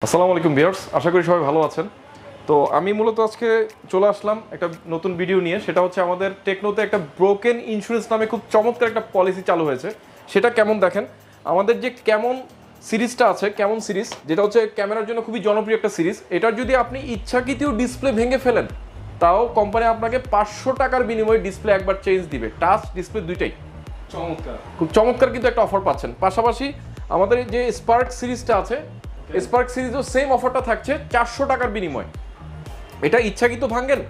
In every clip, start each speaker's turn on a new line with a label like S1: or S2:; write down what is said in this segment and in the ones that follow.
S1: আসসালামু আলাইকুম ভিউয়ার্স, আশা করি সবাই ভালো আছেন। তো আমি মূলত আজকে চলে আসলাম একটা নতুন ভিডিও নিয়ে। সেটা হচ্ছে আমাদের টেকনোতে একটা ব্রোকেন ইন্স্যুরেন্স নামে খুব চমৎকার একটা পলিসি চালু হয়েছে। সেটা কেমন দেখেন, আমাদের যে কেমন সিরিজটা আছে, কেমন সিরিজ যেটা হচ্ছে ক্যামেরার জন্য খুবই জনপ্রিয় একটা সিরিজ, এটার যদি আপনি ইচ্ছাকৃতও ডিসপ্লে ভেঙে ফেলেন তাও কোম্পানি আপনাকে 500 টাকার বিনিময়ে ডিসপ্লে একবার চেঞ্জ দিবে, টাচ ডিসপ্লে দুইটাই।
S2: চমৎকার,
S1: খুব চমৎকার কিন্তু একটা অফার পাচ্ছেন। পাশাপাশি আমাদের যে স্পার্ক সিরিজটা আছে, স্পার্ক সিরিজও সেম অফারটা থাকছে 400 টাকার বিনিময়ে। এটা ইচ্ছাকৃত ভাঙেন,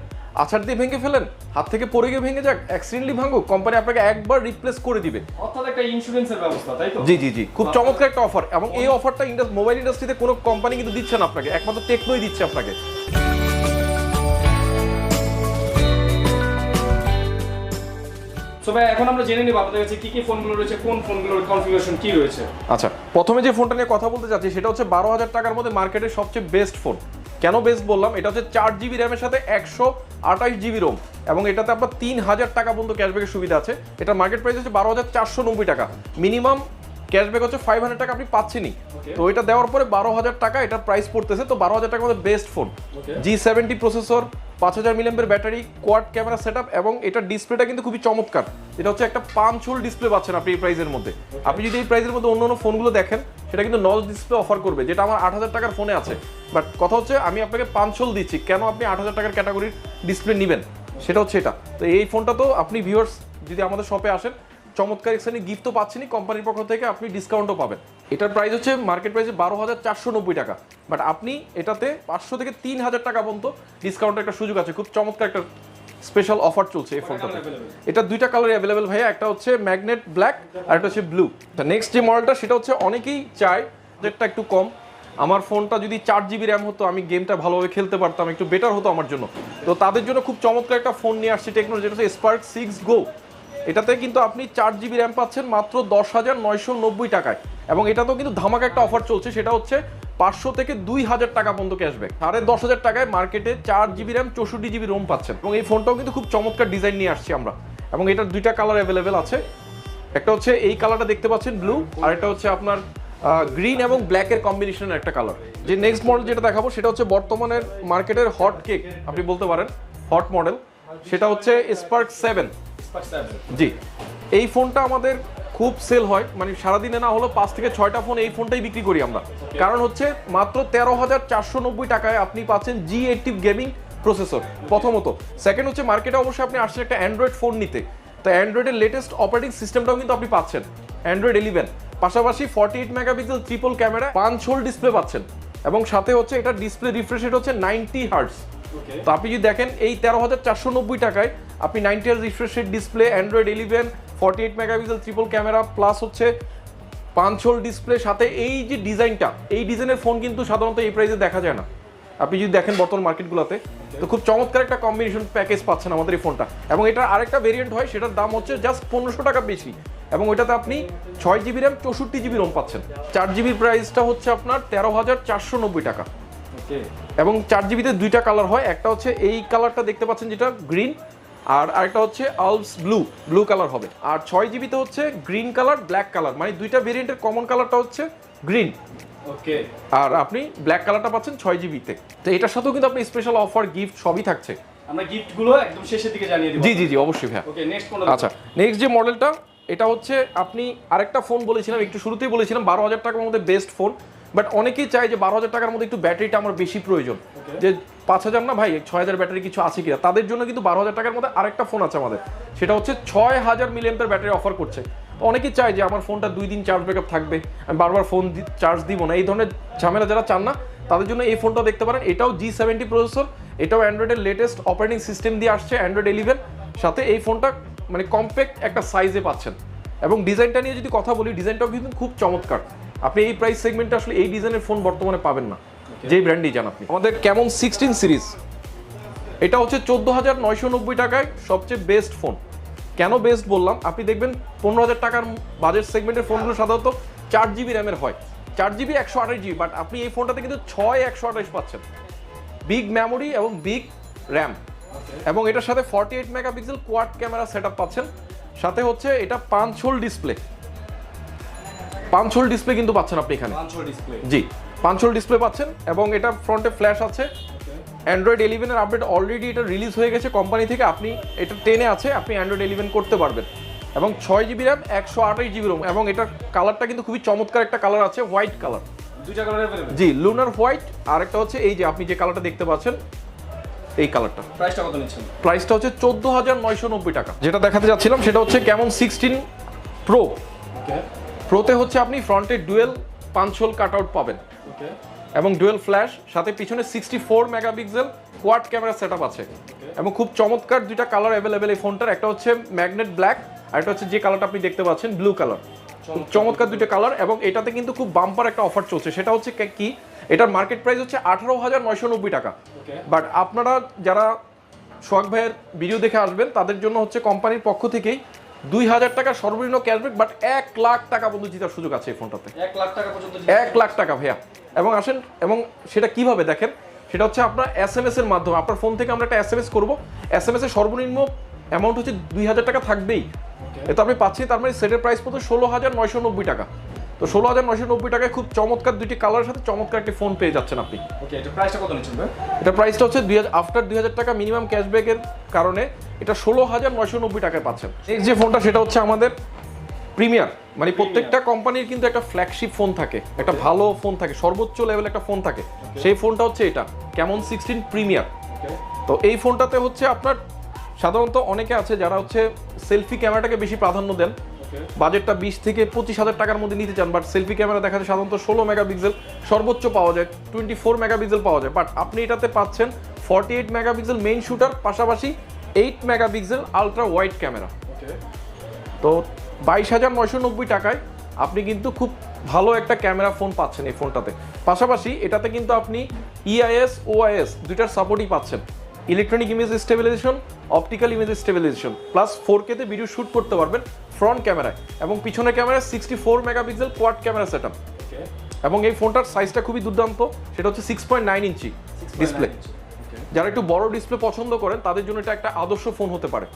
S1: আছাড় দিয়ে ভেঙে ফেলেন, হাত থেকে পড়ে গিয়ে ভেঙে যাক, অ্যাক্সিডেন্টলি ভাঙুক, কোম্পানি আপনাকে একবার রিপ্লেস করে দিবে।
S2: অর্থাৎ একটা ইন্স্যুরেন্সের ব্যবস্থা, তাই তো?
S1: জি জি জি, খুব চমৎকার একটা অফার। এবং এই অফারটা মোবাইল ইন্ডাস্ট্রিতে কোনো কোম্পানি কিন্তু দিচ্ছে না আপনাকে, একমাত্র টেকনোই দিচ্ছে আপনাকে।
S2: সো ভাই, এখন আমরা জেনে নিব আপনাদের কাছে কি কি ফোনগুলো রয়েছে, কোন ফোনগুলোর কনফিগারেশন কি রয়েছে।
S1: আচ্ছা, প্রথমে যে ফোনটা নিয়ে কথা বলতে যাচ্ছি সেটা হচ্ছে 12,000 টাকার মধ্যে মার্কেটের সবচেয়ে বেস্ট ফোন। কেন বেস্ট বললাম? এটা হচ্ছে 4GB র্যামের সাথে 128GB রোম, এবং এটাতে আপনার 3000 টাকা পর্যন্ত ক্যাশব্যাকের সুবিধা আছে। এটা মার্কেট প্রাইস হচ্ছে 12,490 টাকা। মিনিমাম ক্যাশব্যাক হচ্ছে 500 টাকা আপনি পাচ্ছেনই। তো এটা দেওয়ার পরে 12,000 টাকা এটা প্রাইস পড়তেছে। তো 12,000 টাকার মধ্যে best phone, G70 processor, 5000 milliampere battery, quad camera setup, এবং এটা ডিসপ্লেটা কিন্তু খুবই চমৎকার। এটা হচ্ছে একটা পাঞ্চ হোল ডিসপ্লে পাচ্ছেন আপনি এই প্রাইসের মধ্যে। আপনি যদি এই প্রাইসের মধ্যে অন্য ফোনগুলো দেখেন, সেটা কিন্তু নচ ডিসপ্লে অফার করবে, যেটা আমার 8,000 টাকার ফোনে আছে। বাট কথা হচ্ছে আমি আপনাকে পাঞ্চ হোল দিচ্ছি, কেন আপনি 8,000 টাকার ক্যাটাগরির ডিসপ্লে নেবেন, সেটা হচ্ছে এটা। তো এই ফোনটা তো আপনি ভিউয়ার্স যদি আমাদের শপে আসেন, চমৎকার এক্সচেঞ্জ গিফট তো পাচ্ছেনই, কোম্পানির পক্ষ থেকে আপনি ডিসকাউন্টও পাবেন। এটার প্রাইস হচ্ছে মার্কেট প্রাইসে 12,490 টাকা, বাট আপনি এটাতে 500 থেকে 3,000 টাকা পর্যন্ত ডিসকাউন্টের একটা সুযোগ আছে। খুব চমৎকার একটা স্পেশাল অফার চলছে এই ফোনটাতে। এটা দুইটা কালার অ্যাভেলেবেল ভাইয়া, একটা হচ্ছে ম্যাগনেট ব্ল্যাক আর একটা হচ্ছে ব্লু। নেক্সট যে মডেলটা সেটা হচ্ছে অনেকেই চায় যেটা একটু কম, আমার ফোনটা যদি 4GB র্যাম হতো, আমি গেমটা ভালোভাবে খেলতে পারতাম, একটু বেটার হতো আমার জন্য। তো তাদের জন্য খুব চমৎকার একটা ফোন নিয়ে আসছে টেকনো, যেটা হচ্ছে স্পার্ক 6 গো। এটাতে কিন্তু আপনি 4GB র্যাম পাচ্ছেন মাত্র 10,990 টাকায়, এবং এটাতেও কিন্তু ধামাকা একটা অফার চলছে। সেটা হচ্ছে 500 থেকে 2,000 টাকা পর্যন্ত ক্যাশব্যাক। 10,500 টাকায় মার্কেটে 4GB র্যাম 64GB রোম পাচ্ছেন। এবং এই ফোনটাও কিন্তু খুব চমৎকার ডিজাইন নিয়ে আসছি আমরা, এবং এটার দুইটা কালার অ্যাভেলেবেল আছে। একটা হচ্ছে এই কালারটা দেখতে পাচ্ছেন ব্লু, আর একটা হচ্ছে আপনার গ্রিন এবং ব্ল্যাকের কম্বিনেশনের একটা কালার। যে নেক্সট মডেল যেটা দেখাবো সেটা হচ্ছে বর্তমানের মার্কেটের হট কেক আপনি বলতে পারেন, হট মডেল, সেটা হচ্ছে স্পার্ক 7। জি, এই ফোনটা আমাদের খুব সেল হয়, মানে সারাদিনে না হলো 5 থেকে 6টা ফোন এই ফোনটাই বিক্রি করি আমরা। কারণ হচ্ছে মাত্র 13,490 টাকায় আপনি পাচ্ছেন G80 গেমিং প্রসেসর প্রথমত। সেকেন্ড হচ্ছে মার্কেটে অবশ্যই আপনি আসছেন একটা অ্যান্ড্রয়েড ফোন নিতে, তো অ্যান্ড্রয়েডের লেটেস্ট অপারেটিং সিস্টেমটাও কিন্তু আপনি পাচ্ছেন, অ্যান্ড্রয়েড 11। পাশাপাশি 48 megapixel triple camera, punch whole display পাচ্ছেন, এবং সাথে হচ্ছে এটা ডিসপ্লে রিফ্রেশ রেট হচ্ছে 90 হার্টজ। তো আপনি যদি দেখেন এই 13,490 টাকায় আপনি 90 hertz refresh rate display, Android 11, 48 megapixel triple camera, plus হচ্ছে পাঞ্চ হোল ডিসপ্লে, সাথে এই যে ডিজাইনটা, এই ডিজাইনের ফোন কিন্তু সাধারণত এই প্রাইসে দেখা যায় না আপনি যদি দেখেন বর্তমান মার্কেটগুলোতে। তো খুব চমৎকার একটা কম্বিনেশন প্যাকেজ পাচ্ছেন আমাদের এই ফোনটা। এবং এটার আরেকটা ভেরিয়েন্ট হয়, সেটার দাম হচ্ছে জাস্ট 1500 টাকা বেশি, এবং ওইটাতে আপনি 6GB র্যাম 64GB রোম পাচ্ছেন। 4GB প্রাইসটা হচ্ছে আপনার 13,490 টাকা, এবং 4GBতে দুইটা কালার হয়, একটা হচ্ছে এই কালারটা দেখতে পাচ্ছেন যেটা গ্রিন, আর আরেকটা হচ্ছে আলপস ব্লু কালার হবে। আর 6GBতে হচ্ছে গ্রিন কালার, ব্ল্যাক কালার, মানে দুইটা ভেরিয়েন্টের কমন কালারটা হচ্ছে গ্রিন, আর আপনি ব্ল্যাক কালারটা পাচ্ছেন 6GBতে। তো এটার সাথেও কিন্তু আপনি স্পেশাল অফার, গিফট সবই থাকছে।
S2: আমরা গিফটগুলো একদম শেষের দিকে জানিয়ে দিব।
S1: জি জি জি, অবশ্যই ভাইয়া।
S2: ওকে, নেক্সট কোন?
S1: আচ্ছা, নেক্সট যে মডেলটা, এটা হচ্ছে আপনি আরেকটা ফোন বলেছিলাম, একটু শুরুতেই বলেছিলাম 12,000 টাকার মধ্যে বেস্ট ফোন, বাট অনেকেই চায় যে 12,000 টাকার মধ্যে একটু ব্যাটারিটা আমার বেশি প্রয়োজন, যে 5,000 না ভাই 6,000 ব্যাটারি কিছু আছে কিনা, তাদের জন্য কিন্তু 12,000 টাকার মধ্যে আরেকটা ফোন আছে আমাদের, সেটা হচ্ছে 6,000 মিলিঅ্যাম্পিয়ার ব্যাটারি অফার করছে। তো অনেকেই চায় যে আমার ফোনটা 2 দিন চার্জ ব্যাকআপ থাকবে, আমি বারবার ফোন চার্জ দিব না, এই ধরনের ঝামেলা যারা চান না, তাদের জন্য এই ফোনটা দেখতে পারেন। এটাও G70 প্রসেসর, এটাও অ্যান্ড্রয়েডের লেটেস্ট অপারেটিং সিস্টেম দিয়ে আসছে, অ্যান্ড্রয়েড 11, সাথে এই ফোনটা মানে কম্প্যাক্ট একটা সাইজে পাচ্ছেন। এবং ডিজাইনটা নিয়ে যদি কথা বলি, ডিজাইনটাও কিন্তু খুব চমৎকার। আপনি এই প্রাইস সেগমেন্টে আসলে এই ডিজাইনের ফোন বর্তমানে পাবেন না, যেই ব্র্যান্ডই জান আপনি। আমাদের কেমন 16 সিরিজ, এটা হচ্ছে 14,990 টাকায় সবচেয়ে বেস্ট ফোন। কেন বেস্ট বললাম, আপনি দেখবেন 15,000 টাকার বাজেট সেগমেন্টের ফোনগুলো সাধারণত 4GB র্যামের হয়, 4GB 128GB, বাট আপনি এই ফোনটাতে কিন্তু 6/128 পাচ্ছেন, বিগ মেমোরি এবং বিগ র্যাম, এবং এটার সাথে 48 মেগাপিক্সেল কোয়াড ক্যামেরা সেটআপ পাচ্ছেন। সাথে হচ্ছে এটা পাঞ্চ হোল ডিসপ্লে কিন্তু পাচ্ছেন আপনি এখানে। জি, পাঞ্চল ডিসপ্লে পাচ্ছেন এবং এটা ফ্রন্টে ফ্ল্যাশ আছে। অ্যান্ড্রয়েড 11 এর আপডেট অলরেডি এটা রিলিজ হয়ে গেছে কোম্পানি থেকে, আপনি এটা 10-এ আছে, আপনি অ্যান্ড্রয়েড 11 করতে পারবেন। এবং 6GB র্যাম 128GB রোম, এবং এটার কালারটা কিন্তু খুবই চমৎকার একটা কালার আছে, হোয়াইট কালার।
S2: দুইটা কালার अवेलेबल?
S1: জি, লুনার হোয়াইট, আর একটা হচ্ছে এই যে আপনি যে কালারটা দেখতে পাচ্ছেন এই কালারটা।
S2: প্রাইসটা কত নিচ্ছেন?
S1: প্রাইসটা হচ্ছে 14,990 টাকা। যেটা দেখাতে যাচ্ছিলাম সেটা হচ্ছে ক্যামন 16 প্রো।
S2: ওকে।
S1: প্রোতে হচ্ছে আপনি ফ্রন্টে ডুয়েল পাঞ্চল কাটআউট পাবেন
S2: ওকে।
S1: এবং ডুয়েল ফ্ল্যাশ, সাথে পিছনে 64 মেগাপিক্সেল কোয়াড ক্যামেরা সেটআপ আছে এবং খুব চমৎকার দুইটা কালার অ্যাভেলেবেল এই ফোনটার। একটা হচ্ছে ম্যাগনেট ব্ল্যাক, আর একটা হচ্ছে যে কালারটা আপনি দেখতে পাচ্ছেন ব্লু কালার। খুব চমৎকার দুইটা কালার, এবং এটাতে কিন্তু খুব বাম্পার একটা অফার চলছে। সেটা হচ্ছে কি, এটার মার্কেট প্রাইস হচ্ছে 18,990 টাকা। বাট আপনারা যারা সোহাগ ভাইয়ের ভিডিও দেখে আসবেন তাদের জন্য হচ্ছে কোম্পানির পক্ষ থেকেই 2,000 টাকা সর্বনিম্ন ক্যাশব্যাক, বাট 1 লাখ টাকা পর্যন্ত জেতার সুযোগ আছে এই ফোনটাতে।
S2: 1 লাখ টাকা পর্যন্ত?
S1: 1 লাখ টাকা ভাইয়া। এবং আসেন, এবং সেটা কিভাবে দেখেন, সেটা হচ্ছে আপনার SMS এর মাধ্যমে, আপনার ফোন থেকে আমরা একটা SMS করব, SMS এর সর্বনিম্ন অ্যামাউন্ট হচ্ছে 2,000 টাকা থাকবেই। এটা আপনি পাচ্ছেন, তার মানে সেটের প্রাইস পড়ছে 16,990 টাকা। তো 16,990 টাকায় খুব চমৎকার দুইটি কালারের সাথে চমৎকার একটি ফোন পেয়ে যাচ্ছেন আপনি।
S2: ওকে, এটা প্রাইসটা কত নিচ্ছেন ভাই?
S1: এটা প্রাইসটা হচ্ছে আফটার 2,000 টাকা মিনিমাম ক্যাশব্যাকের কারণে এটা 16,990 টাকায় পাচ্ছেন। নেক্সট যে ফোনটা সেটা হচ্ছে আমাদের প্রিমিয়ার, মানে প্রত্যেকটা কোম্পানির কিন্তু একটা ফ্ল্যাগশিপ ফোন থাকে, একটা ভালো ফোন থাকে, সর্বোচ্চ লেভেল একটা ফোন থাকে। সেই ফোনটা হচ্ছে এটা ক্যামন 16 প্রিমিয়ার। তো এই ফোনটাতে হচ্ছে আপনার সাধারণত অনেকে আছে যারা হচ্ছে সেলফি ক্যামেরাটাকে বেশি প্রাধান্য দেন, বাজেটটা 20 থেকে 25,000 টাকার মধ্যে নিতে চান, বাট সেলফি ক্যামেরা দেখা যায় সাধারণত 16 মেগাপিক্সেল সর্বোচ্চ পাওয়া যায়, 24 মেগাপিক্সেল পাওয়া যায়। বাট আপনি এটাতে পাচ্ছেন 48 মেগাপিক্সেল মেইন শুটার, পাশাপাশি 8 মেগাপিক্সেল আলট্রা ওয়াইড ক্যামেরা। তো 22,990 টাকায় আপনি কিন্তু খুব ভালো একটা ক্যামেরা ফোন পাচ্ছেন এই ফোনটাতে। পাশাপাশি এটাতে কিন্তু আপনি EIS OIS দুইটার সাপোর্টই পাচ্ছেন, electronic image stabilisation, optical image stabilisation, plus 4K তে ভিডিও শ্যুট করতে পারবেন ফ্রন্ট ক্যামেরায়, এবং পিছনের ক্যামেরায় 64 মেগাপিক্সেল কোয়াড ক্যামেরা সেটআপ। এবং এই ফোনটার সাইজটা খুবই দুর্দান্ত, সেটা হচ্ছে 6.9 ইঞ্চি ডিসপ্লে। যারা একটু বড় ডিসপ্লে পছন্দ করেন তাদের জন্য এটা একটা আদর্শ ফোন হতে পারে।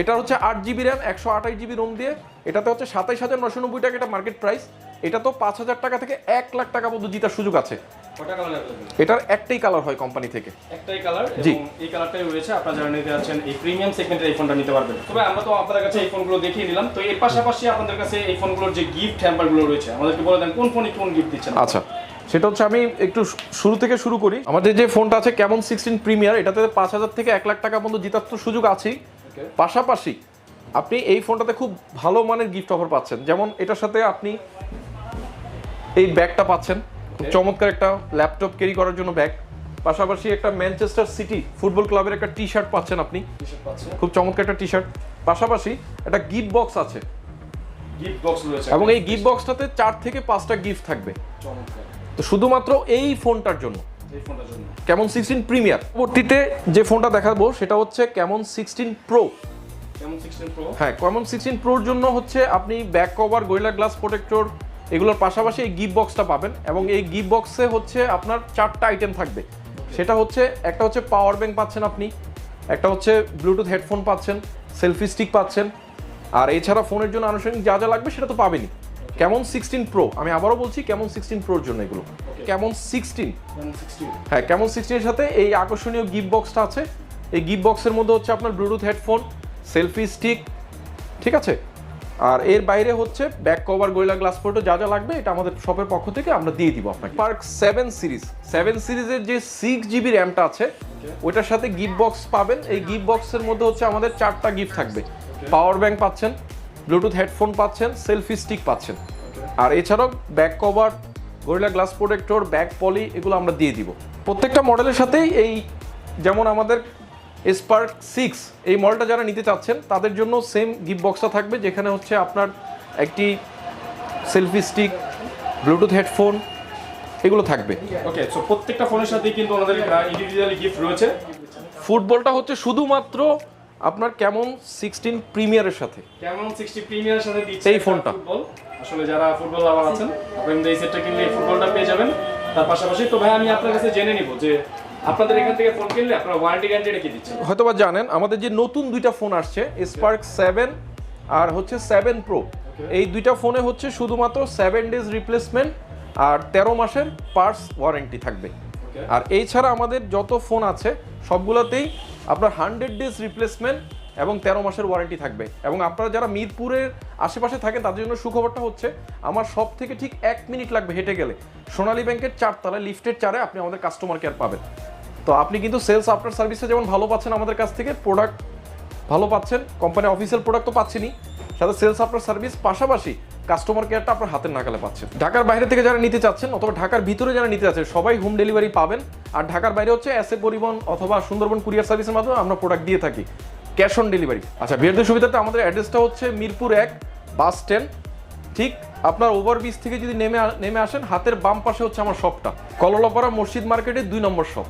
S1: এটা হচ্ছে 8GB র্যাম 128GB রোম দিয়ে, এটাতে হচ্ছে 27,990 টাকা এটা মার্কেট প্রাইস। এটা তো 5,000 টাকা থেকে 1 লাখ টাকা পর্যন্ত জেতার সুযোগ আছে।
S2: কয়টা কালার अवेलेबल?
S1: এটার একটাই কালার হয় কোম্পানি থেকে,
S2: একটাই কালার,
S1: জি।
S2: এবং এই কালারটাই রয়েছে। আপনারা যারা নিতে যাচ্ছেন এই প্রিমিয়াম সেগমেন্টের এই ফোনটা নিতে পারবেন। তবে আমরা তো আপনাদের কাছে এই ফোনগুলো দেখিয়ে দিলাম, তো এর পাশাপাশি আপনাদের কাছে এই ফোনগুলোর যে গিফট হ্যাম্পারগুলো রয়েছে আমাদেরকে বলে দেন কোন ফোনে কোন গিফট দিচ্ছেন।
S1: আচ্ছা, সেটা হচ্ছে আমি একটু শুরু থেকে শুরু করি। আমাদের যে ফোনটা আছে ক্যামন 16 প্রিমিয়ার, এটাতে 5,000 থেকে 1 লাখ টাকা পর্যন্ত জেতার তো সুযোগ আছেই। পাশাপাশি আপনি এই ফোনটাতে খুব ভালো মানের গিফট অফার পাচ্ছেন, যেমন এটার সাথে আপনি এই ব্যাগটা পাচ্ছেন, খুব চমৎকার একটা ল্যাপটপ ক্যারি করার জন্য ব্যাগ। পাশাপাশি একটা ম্যানচেস্টার সিটি ফুটবল ক্লাবের একটা টি শার্ট পাচ্ছেন আপনি, খুব চমৎকার একটা টি শার্ট। পাশাপাশি একটা গিফট বক্স আছে,
S2: গিফট বক্স রয়েছে,
S1: এবং এই গিফট বক্সটাতে 4 থেকে 5টা গিফট থাকবে। তো শুধুমাত্র এই ফোনটার জন্য,
S2: এই ফোনটার জন্য
S1: ক্যামন 16 প্রিমিয়ার। পরবর্তীতে যে ফোনটা দেখাবো সেটা হচ্ছে ক্যামন 16 প্রো।
S2: ক্যামন 16 প্রো,
S1: হ্যাঁ, ক্যামন 16 প্রোর জন্য হচ্ছে আপনি back cover, Gorilla glass protector, এগুলোর পাশাপাশি এই গিফট বক্সটা পাবেন। এবং এই গিফট বক্সে হচ্ছে আপনার 4টা আইটেম থাকবে। সেটা হচ্ছে একটা হচ্ছে পাওয়ার ব্যাংক পাচ্ছেন আপনি, একটা হচ্ছে ব্লুটুথ হেডফোন পাচ্ছেন, সেলফি স্টিক পাচ্ছেন, আর এছাড়া ফোনের জন্য আনুষঙ্গিক যা যা লাগবে সেটা তো পাবেনই। ক্যামন 16 প্রো, আমি আবারও বলছি ক্যামন 16 প্রোর জন্য এগুলো। ক্যামন 16, হ্যাঁ ক্যামন 16 এর সাথে এই আকর্ষণীয় গিফট বক্সটা আছে। এই গিফট বক্সের মধ্যে হচ্ছে আপনার ব্লুটুথ হেডফোন, সেলফি স্টিক, ঠিক আছে, আর এর বাইরে হচ্ছে back cover, Gorilla glass protector, যা যা লাগবে এটা আমাদের শপের পক্ষ থেকে আমরা দিয়ে দিব আপনাকে। স্পার্ক 7 সিরিজের যে 6GB র্যামটা আছে ওইটার সাথে গিফট বক্স পাবেন। এই গিফট বক্সের মধ্যে হচ্ছে আমাদের 4টা গিফট থাকবে, পাওয়ার ব্যাংক পাচ্ছেন, ব্লুটুথ হেডফোন পাচ্ছেন, সেলফি স্টিক পাচ্ছেন, আর এছাড়াও back cover, Gorilla glass protector, back poly, এগুলো আমরা দিয়ে দিব প্রত্যেকটা মডেলের সাথেই। এই যেমন আমাদের স্পার্ক 6 এই মডেলটা যারা নিতে চাচ্ছেন তাদের জন্য সেম গিফট বক্সটা থাকবে, যেখানে হচ্ছে আপনার একটি সেলফি স্টিক, ব্লুটুথ হেডফোন, এগুলো থাকবে।
S2: ওকে, সো প্রত্যেকটা ফোনের সাথেই কিন্তু আমাদের ইন্ডিভিজুয়ালি গিফট রয়েছে।
S1: ফুটবলটা হচ্ছে শুধুমাত্র আপনার ক্যামন 16 প্রিমিয়ারের সাথে,
S2: ক্যামন 60 প্রিমিয়ারের সাথে দিচ্ছে
S1: এই ফোনটা।
S2: ফুটবল, আসলে যারা ফুটবল লাভার আছেন আপনারা এই সেটটা কিনলে এই ফুটবলটা পেয়ে যাবেন। তার পাশাপাশি তো ভাই আমি আপনার কাছে জেনে নিব যে আপনাদের এখান থেকে ফোন কিনলে আপনারা ওয়ারেন্টি গ্যারান্টিটা কি দিচ্ছেন?
S1: হয়তোবা জানেন আমাদের যে নতুন দুইটা ফোন আসছে, স্পার্ক 7 আর হচ্ছে 7 প্রো, এই দুইটা ফোনে হচ্ছে শুধুমাত্র 7 ডেজ রিপ্লেসমেন্ট আর 13 মাসের পার্টস ওয়ারেন্টি থাকবে। আর এই ছাড়া আমাদের যত ফোন আছে সবগুলোতেই আপনার 100 ডেজ রিপ্লেসমেন্ট এবং 13 মাসের ওয়ারেন্টি থাকবে। এবং আপনারা যারা মিরপুরের আশেপাশে থাকেন তাদের জন্য সুখবরটা হচ্ছে আমার সব থেকে ঠিক 1 মিনিট লাগবে হেঁটে গেলে সোনালী ব্যাংকের 4 তলায় লিফটের 4-এ আপনি আমাদের কাস্টমার কেয়ার পাবেন। তো আপনি কিন্তু সেলস আফটার সার্ভিসে যেমন ভালো পাচ্ছেন আমাদের কাছ থেকে, প্রোডাক্ট ভালো পাচ্ছেন, কোম্পানি অফিসিয়াল প্রোডাক্ট তো পাচ্ছেনই, সাথে সেলস আফটার সার্ভিস পাশাপাশি কাস্টমার কেয়ারটা আপনার হাতের নাগালে পাচ্ছেন। ঢাকার বাইরে থেকে যারা নিতে চাচ্ছেন অথবা ঢাকার ভিতরে যারা নিতে চাচ্ছেন সবাই হোম ডেলিভারি পাবেন। আর ঢাকার বাইরে হচ্ছে এসএ পরিবহন অথবা সুন্দরবন কুরিয়ার সার্ভিসের মাধ্যমে আমরা প্রোডাক্ট দিয়ে থাকি, ক্যাশ অন ডেলিভারি। আচ্ছা, বিয়ের সুবিধাতে আমাদের অ্যাড্রেসটা হচ্ছে মিরপুর 1 বাস স্ট্যান্ড, ঠিক আপনার ওভারব্রিজ থেকে যদি নেমে আসেন হাতের বাম পাশে হচ্ছে আমার শপটা, কললাপাড়া মসজিদ মার্কেটের 2 নম্বর শপ।